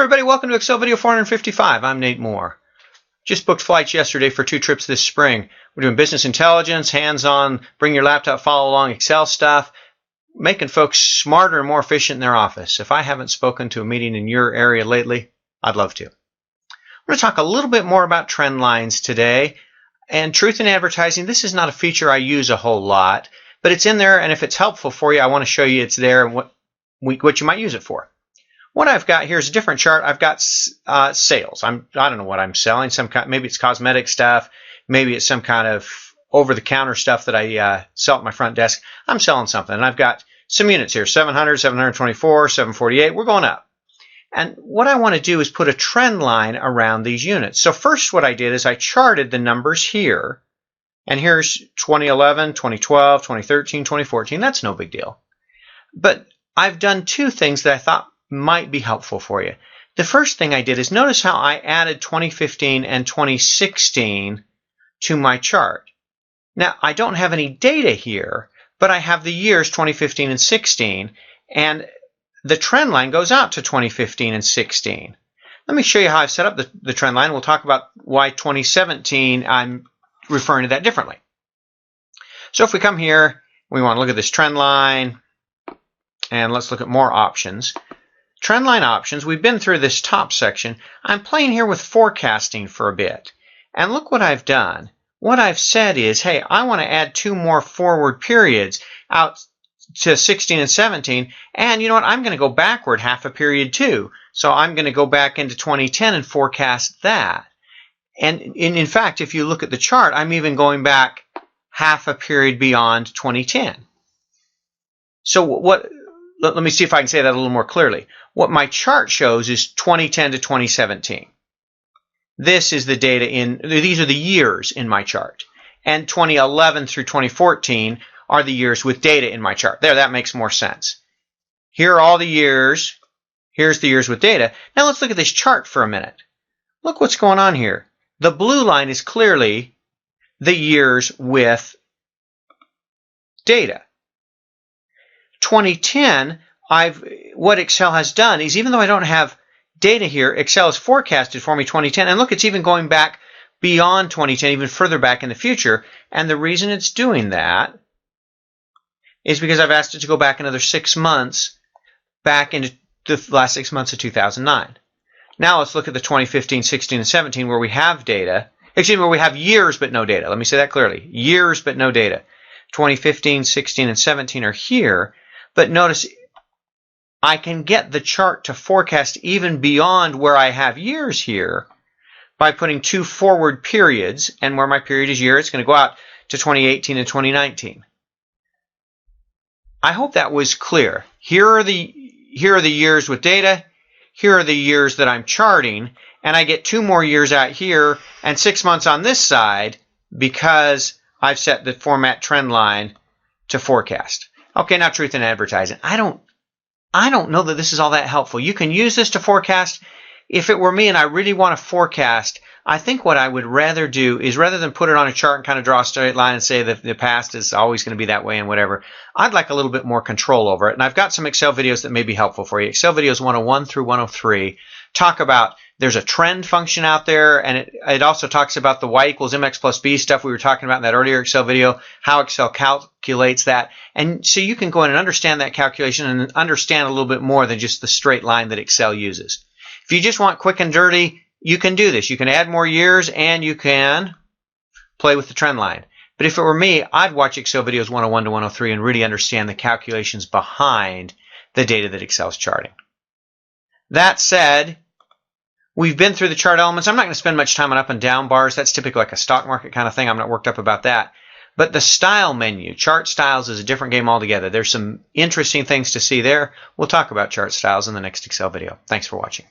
everybody, welcome to Excel video 455. I'm Nate Moore. Just booked flights yesterday for 2 trips this spring. We're doing business intelligence, hands-on, bring your laptop, follow along Excel stuff, making folks smarter and more efficient in their office. If I haven't spoken to a meeting in your area lately, I'd love to. I'm going to talk a little bit more about Trendlines today. And truth in advertising, this is not a feature I use a whole lot, but it's in there, and if it's helpful for you, I want to show you it's there and what you might use it for. What I've got here is a different chart. I've got sales. I don't know what I'm selling. Maybe it's cosmetic stuff. Maybe it's some kind of over-the-counter stuff that I sell at my front desk. I'm selling something, and I've got some units here: 700, 724, 748. We're going up. And what I want to do is put a trend line around these units. So first what I did is I charted the numbers here. And here's 2011, 2012, 2013, 2014. That's no big deal. But I've done 2 things that I thought might be helpful for you. The first thing I did is notice how I added 2015 and 2016 to my chart. Now, I don't have any data here, but I have the years 2015 and 16, and the trend line goes out to 2015 and 16. Let me show you how I've set up the trend line. We'll talk about why 2017 I'm referring to that differently. So if we come here, we want to look at this trend line, and let's look at more options. Trendline options, we've been through this top section. I'm playing here with forecasting for a bit. And look what I've done. What I've said is, hey, I want to add 2 more forward periods out to 16 and 17. And you know what? I'm going to go backward half a period too. So I'm going to go back into 2010 and forecast that. And in fact, if you look at the chart, I'm even going back half a period beyond 2010. So let me see if I can say that a little more clearly. What my chart shows is 2010 to 2017. This is the data these are the years in my chart. And 2011 through 2014 are the years with data in my chart. There, that makes more sense. Here are all the years. Here's the years with data. Now let's look at this chart for a minute. Look what's going on here. The blue line is clearly the years with data. 2010, what Excel has done is, even though I don't have data here, Excel has forecasted for me 2010. And look, it's even going back beyond 2010, even further back in the future. And the reason it's doing that is because I've asked it to go back another 6 months, back into the last 6 months of 2009. Now let's look at the 2015, 16, and 17 where we have data. Excuse me, where we have years but no data. Let me say that clearly. Years but no data. 2015, 16, and 17 are here. But notice I can get the chart to forecast even beyond where I have years here by putting 2 forward periods, and where my period is year, it's going to go out to 2018 and 2019. I hope that was clear. Here are the years with data. Here are the years that I'm charting, and I get 2 more years out here and 6 months on this side because I've set the format trend line to forecast. Okay, now truth in advertising. I don't know that this is all that helpful. You can use this to forecast. If it were me and I really want to forecast, I think what I would rather do is, rather than put it on a chart and kind of draw a straight line and say that the past is always going to be that way and whatever, I'd like a little bit more control over it. And I've got some Excel videos that may be helpful for you. Excel videos 101 through 103 talk about, there's a trend function out there, and it also talks about the y equals mx plus b stuff we were talking about in that earlier Excel video, how Excel calculates that. And so you can go in and understand that calculation and understand a little bit more than just the straight line that Excel uses. If you just want quick and dirty, you can do this. You can add more years and you can play with the trend line. But if it were me, I'd watch Excel videos 101 to 103 and really understand the calculations behind the data that Excel's charting. That said, we've been through the chart elements. I'm not going to spend much time on up and down bars. That's typically like a stock market kind of thing. I'm not worked up about that. But the style menu, chart styles, is a different game altogether. There's some interesting things to see there. We'll talk about chart styles in the next Excel video. Thanks for watching.